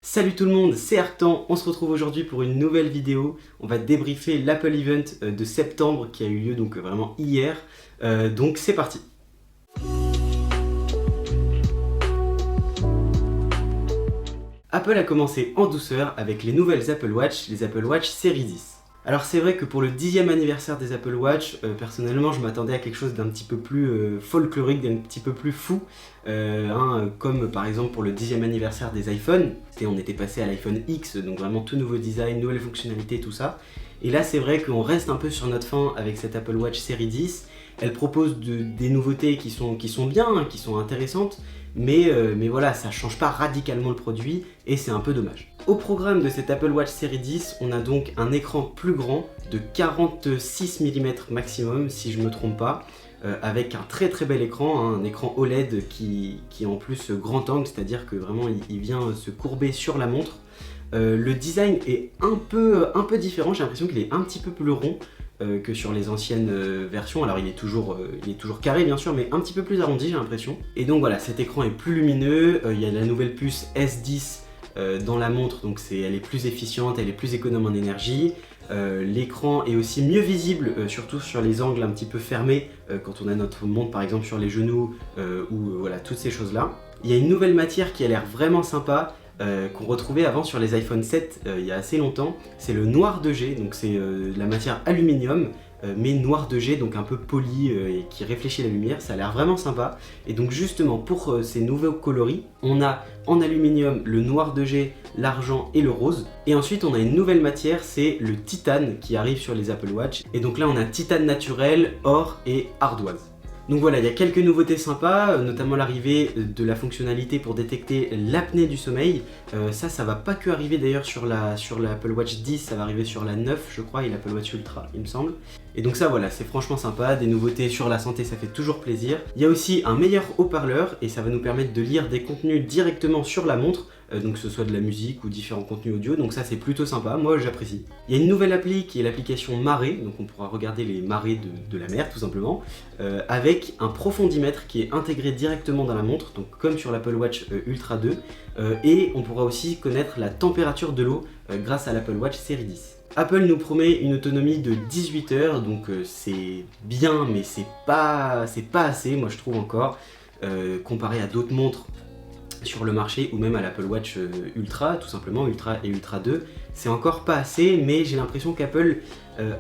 Salut tout le monde, c'est Arctan, on se retrouve aujourd'hui pour une nouvelle vidéo. On va débriefer l'Apple Event de septembre qui a eu lieu donc vraiment hier. Donc c'est parti. Apple a commencé en douceur avec les nouvelles Apple Watch, les Apple Watch Série 10. Alors c'est vrai que pour le 10e anniversaire des Apple Watch, personnellement je m'attendais à quelque chose d'un petit peu plus folklorique, d'un petit peu plus fou, comme par exemple pour le 10e anniversaire des iPhones. On était passé à l'iPhone X, donc vraiment tout nouveau design, nouvelles fonctionnalités, tout ça. Et là c'est vrai qu'on reste un peu sur notre faim avec cette Apple Watch Série 10. Elle propose des nouveautés qui sont bien, qui sont intéressantes, mais voilà, ça change pas radicalement le produit et c'est un peu dommage. Au programme de cette Apple Watch Série 10, on a donc un écran plus grand de 46 mm maximum si je me trompe pas, avec un très très bel écran, un écran OLED qui est en plus grand angle, c'est-à-dire que vraiment il vient se courber sur la montre. Le design est un peu différent, j'ai l'impression qu'il est un petit peu plus rond que sur les anciennes versions. Alors il est toujours carré bien sûr, mais un petit peu plus arrondi j'ai l'impression. Et donc voilà, cet écran est plus lumineux, il y a la nouvelle puce S10 dans la montre, donc elle est plus efficiente, elle est plus économe en énergie. L'écran est aussi mieux visible, surtout sur les angles un petit peu fermés, quand on a notre montre par exemple sur les genoux, ou voilà, toutes ces choses là. Il y a une nouvelle matière qui a l'air vraiment sympa, qu'on retrouvait avant sur les iPhone 7 il y a assez longtemps, c'est le noir de G, donc c'est la matière aluminium, mais noir de G, donc un peu poli et qui réfléchit la lumière, ça a l'air vraiment sympa. Et donc justement pour ces nouveaux coloris, on a en aluminium le noir de G, l'argent et le rose. Et ensuite on a une nouvelle matière, c'est le titane qui arrive sur les Apple Watch. Et donc là on a titane naturel, or et ardoise. Donc voilà, il y a quelques nouveautés sympas, notamment l'arrivée de la fonctionnalité pour détecter l'apnée du sommeil. Ça va pas que arriver d'ailleurs sur l'Apple Watch 10, ça va arriver sur la 9 je crois, et l'Apple Watch Ultra il me semble. Et donc ça voilà, c'est franchement sympa, des nouveautés sur la santé, ça fait toujours plaisir. Il y a aussi un meilleur haut-parleur et ça va nous permettre de lire des contenus directement sur la montre, donc que ce soit de la musique ou différents contenus audio, donc ça c'est plutôt sympa, moi j'apprécie. Il y a une nouvelle appli qui est l'application Marée, donc on pourra regarder les marées de la mer tout simplement, avec un profondimètre qui est intégré directement dans la montre, donc comme sur l'Apple Watch Ultra 2, et on pourra aussi connaître la température de l'eau grâce à l'Apple Watch Série 10. Apple nous promet une autonomie de 18 heures, donc c'est bien, mais c'est pas assez, moi je trouve encore, comparé à d'autres montres sur le marché ou même à l'Apple Watch Ultra, tout simplement, Ultra et Ultra 2, c'est encore pas assez, mais j'ai l'impression qu'Apple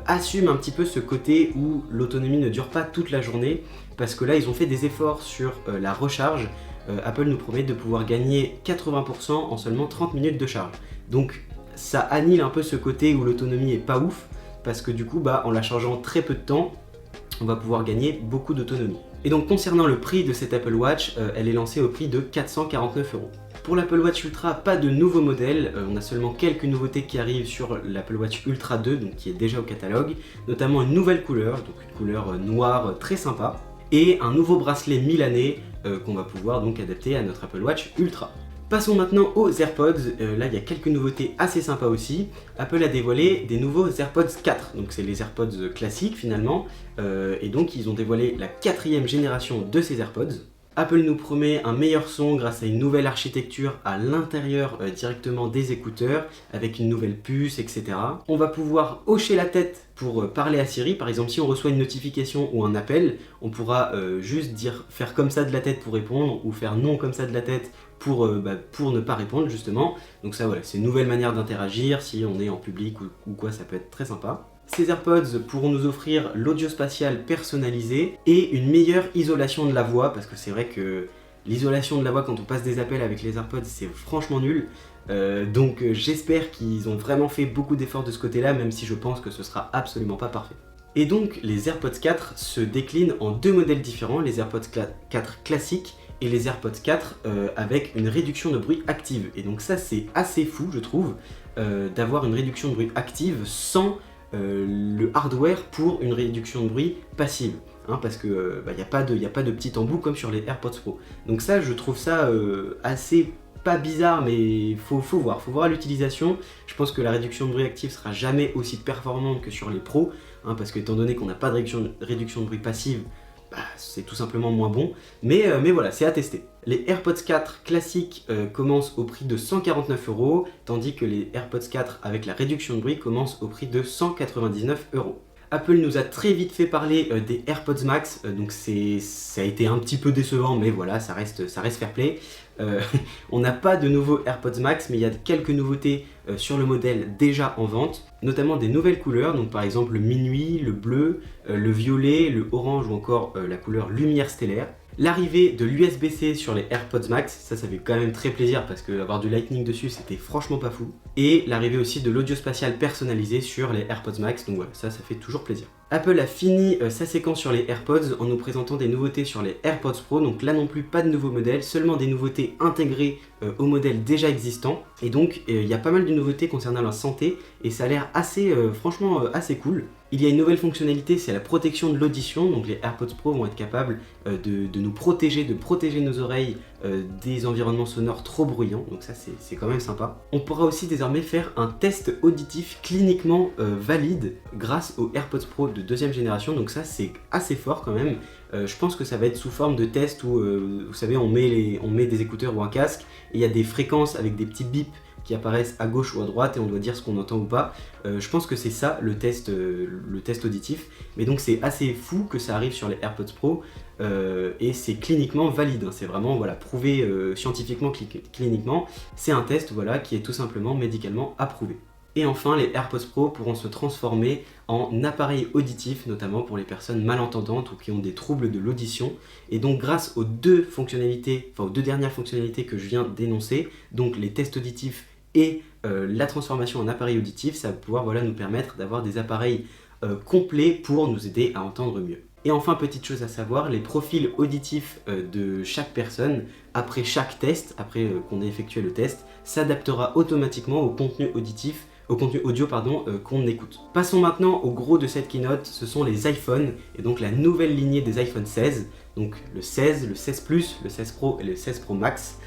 assume un petit peu ce côté où l'autonomie ne dure pas toute la journée, parce que là ils ont fait des efforts sur la recharge. Apple nous promet de pouvoir gagner 80% en seulement 30 minutes de charge. Donc ça annule un peu ce côté où l'autonomie est pas ouf, parce que du coup en la chargeant très peu de temps, on va pouvoir gagner beaucoup d'autonomie. Et donc concernant le prix de cette Apple Watch, elle est lancée au prix de 449 €. Pour l'Apple Watch Ultra, pas de nouveaux modèles, on a seulement quelques nouveautés qui arrivent sur l'Apple Watch Ultra 2, donc qui est déjà au catalogue, notamment une nouvelle couleur, donc une couleur noire très sympa, et un nouveau bracelet milanais qu'on va pouvoir donc adapter à notre Apple Watch Ultra. Passons maintenant aux AirPods, là il y a quelques nouveautés assez sympas aussi. Apple a dévoilé des nouveaux AirPods 4, donc c'est les AirPods classiques finalement, et donc ils ont dévoilé la 4e génération de ces AirPods. Apple nous promet un meilleur son grâce à une nouvelle architecture à l'intérieur directement des écouteurs, avec une nouvelle puce, etc. On va pouvoir hocher la tête pour parler à Siri, par exemple si on reçoit une notification ou un appel, on pourra juste faire comme ça de la tête pour répondre, ou faire non comme ça de la tête pour ne pas répondre justement. Donc ça voilà, c'est une nouvelle manière d'interagir, si on est en public ou quoi, ça peut être très sympa. Ces AirPods pourront nous offrir l'audio spatial personnalisé et une meilleure isolation de la voix, parce que c'est vrai que l'isolation de la voix quand on passe des appels avec les AirPods c'est franchement nul. Donc j'espère qu'ils ont vraiment fait beaucoup d'efforts de ce côté-là, même si je pense que ce sera absolument pas parfait. Et donc les AirPods 4 se déclinent en deux modèles différents, les AirPods 4 classiques et les AirPods 4 avec une réduction de bruit active. Et donc ça c'est assez fou je trouve, d'avoir une réduction de bruit active sans le hardware pour une réduction de bruit passive, parce que y a pas de petit embout comme sur les AirPods Pro. Donc ça je trouve ça assez pas bizarre, mais faut voir l'utilisation. Je pense que la réduction de bruit active sera jamais aussi performante que sur les pros, parce que étant donné qu'on n'a pas de réduction de bruit passive, c'est tout simplement moins bon, mais voilà, c'est à tester. Les AirPods 4 classiques commencent au prix de 149 €, tandis que les AirPods 4 avec la réduction de bruit commencent au prix de 199 €. Apple nous a très vite fait parler des AirPods Max, donc ça a été un petit peu décevant, mais voilà, ça reste fair play. On n'a pas de nouveaux AirPods Max, mais il y a quelques nouveautés sur le modèle déjà en vente, notamment des nouvelles couleurs, donc par exemple le minuit, le bleu, le violet, le orange ou encore la couleur lumière stellaire. L'arrivée de l'USB-C sur les AirPods Max, ça fait quand même très plaisir parce qu'avoir du Lightning dessus c'était franchement pas fou. Et l'arrivée aussi de l'audio spatial personnalisé sur les AirPods Max, donc voilà, ça fait toujours plaisir. Apple a fini sa séquence sur les AirPods en nous présentant des nouveautés sur les AirPods Pro, donc là non plus pas de nouveaux modèles, seulement des nouveautés intégrées aux modèles déjà existants. Et donc il y a pas mal de nouveautés concernant la santé et ça a l'air franchement assez cool. Il y a une nouvelle fonctionnalité, c'est la protection de l'audition, donc les AirPods Pro vont être capables de nous protéger, de protéger nos oreilles des environnements sonores trop bruyants, donc ça c'est quand même sympa. On pourra aussi désormais faire un test auditif cliniquement valide grâce aux AirPods Pro de deuxième génération, donc ça c'est assez fort quand même. Je pense que ça va être sous forme de test où, vous savez, on met des écouteurs ou un casque et il y a des fréquences avec des petits bips qui apparaissent à gauche ou à droite et on doit dire ce qu'on entend ou pas. Je pense que c'est ça le test auditif, mais donc c'est assez fou que ça arrive sur les AirPods Pro et c'est cliniquement valide, hein. C'est vraiment prouvé scientifiquement, cliniquement. C'est un test qui est tout simplement médicalement approuvé. Et enfin, les AirPods Pro pourront se transformer en appareil auditif, notamment pour les personnes malentendantes ou qui ont des troubles de l'audition. Et donc grâce aux deux dernières fonctionnalités que je viens d'énoncer, donc les tests auditifs et la transformation en appareil auditif, ça va pouvoir nous permettre d'avoir des appareils complets pour nous aider à entendre mieux. Et enfin, petite chose à savoir, les profils auditifs de chaque personne, après chaque test, après qu'on ait effectué le test, s'adaptera automatiquement au contenu audio qu'on écoute. Passons maintenant au gros de cette keynote, ce sont les iPhones et donc la nouvelle lignée des iPhone 16, donc le 16, le 16 Plus, le 16 Pro et le 16 Pro Max.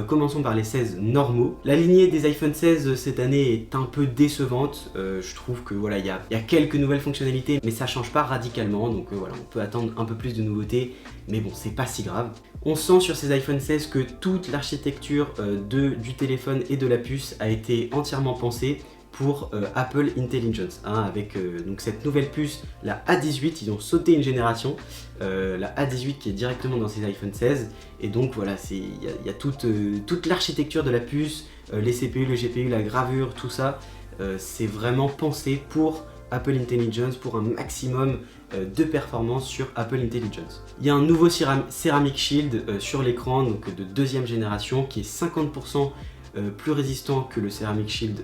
Commençons par les 16 normaux. La lignée des iPhone 16 cette année est un peu décevante. Je trouve que il y a quelques nouvelles fonctionnalités, mais ça change pas radicalement. Donc on peut attendre un peu plus de nouveautés, mais bon, c'est pas si grave. On sent sur ces iPhone 16 que toute l'architecture du téléphone et de la puce a été entièrement pensée pour Apple Intelligence, avec donc cette nouvelle puce, la A18, ils ont sauté une génération, la A18 qui est directement dans ces iPhone 16, et donc il y a toute l'architecture de la puce, les CPU, le GPU, la gravure, tout ça, c'est vraiment pensé pour Apple Intelligence, pour un maximum de performance sur Apple Intelligence. Il y a un nouveau Ceramic Shield sur l'écran, donc de deuxième génération, qui est 50% plus résistant que le Ceramic Shield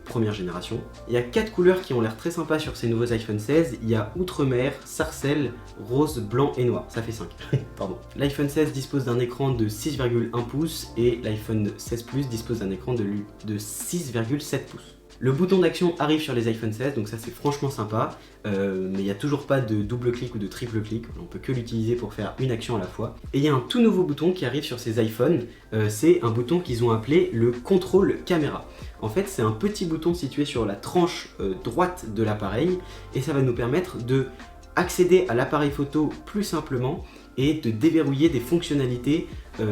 première génération. Il y a 4 couleurs qui ont l'air très sympas sur ces nouveaux iPhone 16. Il y a Outremer, Sarcelle, Rose, Blanc et Noir. Ça fait 5. Pardon. L'iPhone 16 dispose d'un écran de 6,1 pouces et l'iPhone 16 Plus dispose d'un écran de 6,7 pouces. Le bouton d'action arrive sur les iPhone 16, donc ça c'est franchement sympa, mais il n'y a toujours pas de double clic ou de triple clic, on peut que l'utiliser pour faire une action à la fois. Et il y a un tout nouveau bouton qui arrive sur ces iPhones, c'est un bouton qu'ils ont appelé le contrôle caméra. En fait c'est un petit bouton situé sur la tranche droite de l'appareil, et ça va nous permettre de accéder à l'appareil photo plus simplement et de déverrouiller des fonctionnalités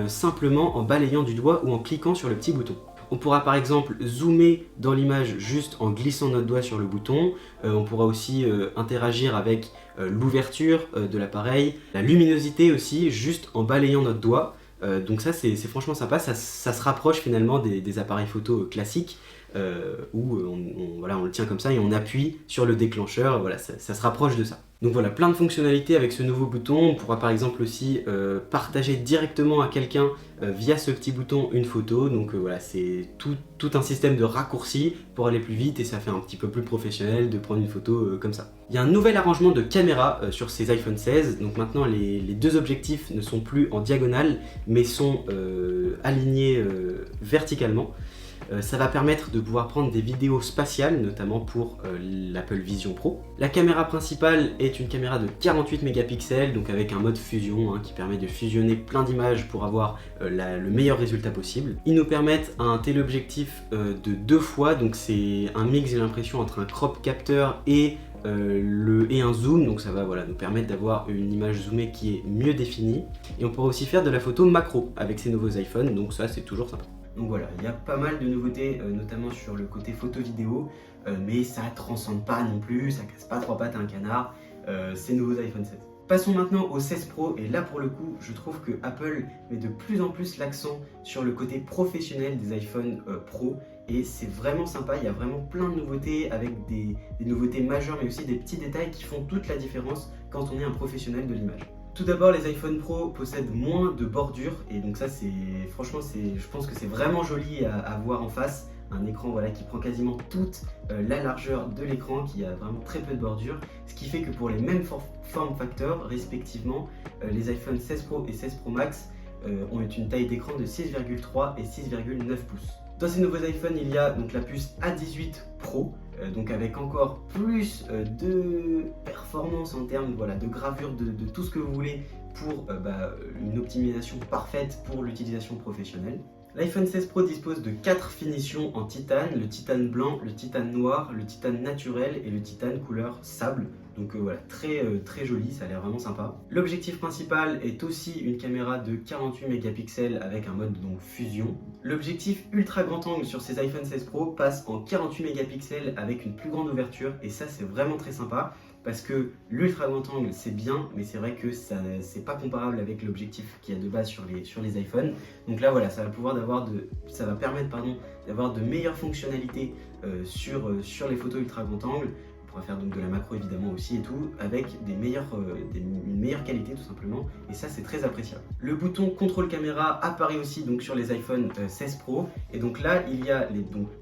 simplement en balayant du doigt ou en cliquant sur le petit bouton. On pourra par exemple zoomer dans l'image juste en glissant notre doigt sur le bouton. On pourra aussi interagir avec l'ouverture de l'appareil, la luminosité aussi, juste en balayant notre doigt. Donc ça c'est franchement sympa, ça se rapproche finalement des appareils photo classiques où on le tient comme ça et on appuie sur le déclencheur, ça se rapproche de ça. Donc voilà, plein de fonctionnalités avec ce nouveau bouton. On pourra par exemple aussi partager directement à quelqu'un via ce petit bouton une photo. Donc c'est tout un système de raccourcis pour aller plus vite et ça fait un petit peu plus professionnel de prendre une photo comme ça. Il y a un nouvel arrangement de caméra sur ces iPhone 16. Donc maintenant les deux objectifs ne sont plus en diagonale mais sont alignés verticalement. Ça va permettre de pouvoir prendre des vidéos spatiales, notamment pour l'Apple Vision Pro. La caméra principale est une caméra de 48 mégapixels, donc avec un mode fusion qui permet de fusionner plein d'images pour avoir le meilleur résultat possible. Ils nous permettent un téléobjectif de 2 fois, donc c'est un mix, j'ai l'impression, entre un crop capteur et et un zoom, donc ça va voilà, nous permettre d'avoir une image zoomée qui est mieux définie. Et on pourra aussi faire de la photo macro avec ces nouveaux iPhones, donc ça c'est toujours sympa. Donc voilà, il y a pas mal de nouveautés, notamment sur le côté photo-vidéo, mais ça transcende pas non plus, ça casse pas trois pattes à un canard, ces nouveaux iPhone 16. Passons maintenant au 16 Pro, et là pour le coup, je trouve que Apple met de plus en plus l'accent sur le côté professionnel des iPhone Pro, et c'est vraiment sympa, il y a vraiment plein de nouveautés, avec des nouveautés majeures, mais aussi des petits détails qui font toute la différence quand on est un professionnel de l'image. Tout d'abord, les iPhone Pro possèdent moins de bordures, et donc ça, franchement, je pense que c'est vraiment joli à voir en face. Un écran voilà, qui prend quasiment toute la largeur de l'écran, qui a vraiment très peu de bordures, ce qui fait que pour les mêmes form factors, respectivement, les iPhone 16 Pro et 16 Pro Max ont une taille d'écran de 6,3 et 6,9 pouces. Dans ces nouveaux iPhones, il y a donc la puce A18 Pro, donc avec encore plus de performance en termes voilà, de gravure, de tout ce que vous voulez pour une optimisation parfaite pour l'utilisation professionnelle. L'iPhone 16 Pro dispose de 4 finitions en titane, le titane blanc, le titane noir, le titane naturel et le titane couleur sable. Donc voilà, très joli, ça a l'air vraiment sympa. L'objectif principal est aussi une caméra de 48 mégapixels avec un mode donc fusion. L'objectif ultra grand angle sur ces iPhone 16 Pro passe en 48 mégapixels avec une plus grande ouverture, et ça c'est vraiment très sympa. Parce que l'ultra grand angle c'est bien, mais c'est vrai que c'est pas comparable avec l'objectif qu'il y a de base sur les iPhones. Donc là voilà, ça va permettre d'avoir de meilleures fonctionnalités sur les photos ultra grand angle. On pourra faire donc de la macro évidemment aussi et tout, avec une meilleure qualité tout simplement, et ça c'est très appréciable. Le bouton contrôle caméra apparaît aussi donc sur les iPhone 16 Pro, et donc là il y a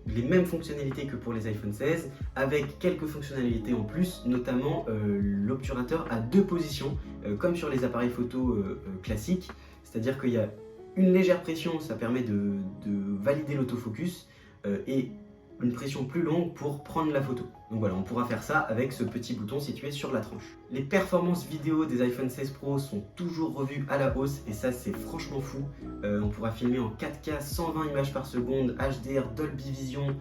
les mêmes fonctionnalités que pour les iPhone 16, avec quelques fonctionnalités en plus, notamment l'obturateur à 2 positions, comme sur les appareils photo classiques, c'est-à-dire qu'il y a une légère pression, ça permet de valider l'autofocus, et une pression plus longue pour prendre la photo. Donc voilà, on pourra faire ça avec ce petit bouton situé sur la tranche. Les performances vidéo des iPhone 16 Pro sont toujours revues à la hausse, et ça c'est franchement fou. On pourra filmer en 4K 120 images par seconde, HDR, Dolby Vision,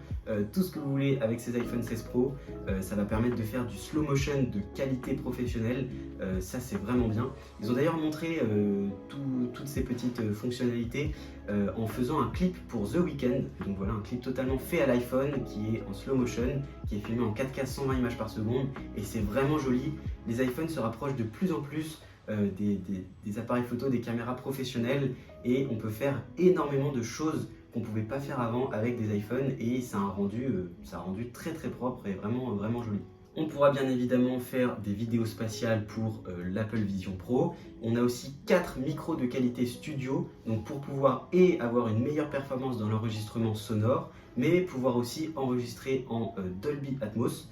tout ce que vous voulez avec ces iPhone 16 Pro. Ça va permettre de faire du slow motion de qualité professionnelle, ça c'est vraiment bien. Ils ont d'ailleurs montré toutes ces petites fonctionnalités en faisant un clip pour The Weeknd. Donc voilà, un clip totalement fait à l'iPhone qui est en slow motion, qui est filmé en 4K 120 images par seconde, et c'est vraiment joli. Les iPhones se rapprochent de plus en plus des appareils photo, des caméras professionnelles, et on peut faire énormément de choses qu'on ne pouvait pas faire avant avec des iPhones, et ça a un rendu très propre et vraiment joli. On pourra bien évidemment faire des vidéos spatiales pour l'Apple Vision Pro. On a aussi 4 micros de qualité studio, donc pour pouvoir avoir une meilleure performance dans l'enregistrement sonore, mais pouvoir aussi enregistrer en Dolby Atmos.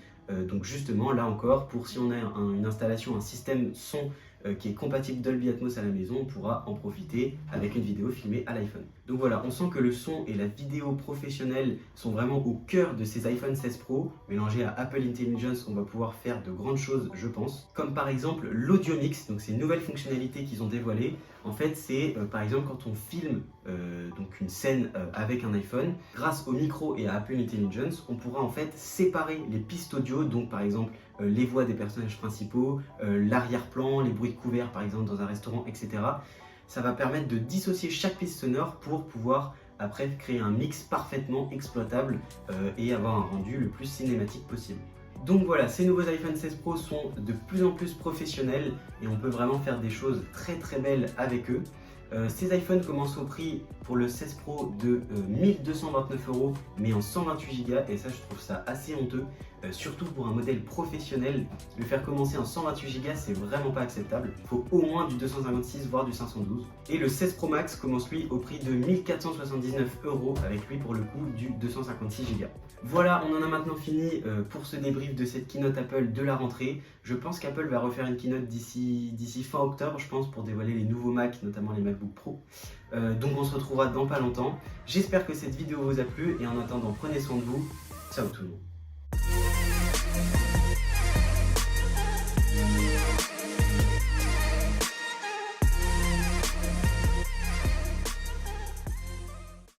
Donc justement, là encore, pour si on a une installation, un système son qui est compatible Dolby Atmos à la maison, on pourra en profiter avec une vidéo filmée à l'iPhone. Donc voilà, on sent que le son et la vidéo professionnelle sont vraiment au cœur de ces iPhone 16 Pro. Mélangé à Apple Intelligence, on va pouvoir faire de grandes choses, je pense. Comme par exemple l'audio mix, donc c'est une nouvelle fonctionnalité qu'ils ont dévoilée. En fait, c'est par exemple quand on filme donc une scène avec un iPhone, grâce au micro et à Apple Intelligence, on pourra en fait séparer les pistes audio, donc par exemple les voix des personnages principaux, l'arrière-plan, les bruits de couverts par exemple dans un restaurant, etc. Ça va permettre de dissocier chaque piste sonore pour pouvoir après créer un mix parfaitement exploitable et avoir un rendu le plus cinématique possible. Donc voilà, ces nouveaux iPhone 16 Pro sont de plus en plus professionnels, et on peut vraiment faire des choses très belles avec eux. Ces iPhones commencent au prix pour le 16 Pro de 1229 €, mais en 128 Go, et ça je trouve ça assez honteux, surtout pour un modèle professionnel. Le faire commencer en 128 Go, c'est vraiment pas acceptable. Il faut au moins du 256 voire du 512. Et le 16 Pro Max commence lui au prix de 1479 €, avec lui pour le coup du 256 Go. Voilà, on en a maintenant fini pour ce débrief de cette keynote Apple de la rentrée. Je pense qu'Apple va refaire une keynote d'ici fin octobre, je pense, pour dévoiler les nouveaux Mac, notamment les MacBook Pro. Donc on se retrouvera dans pas longtemps. J'espère que cette vidéo vous a plu, et en attendant, prenez soin de vous. Ciao tout le monde.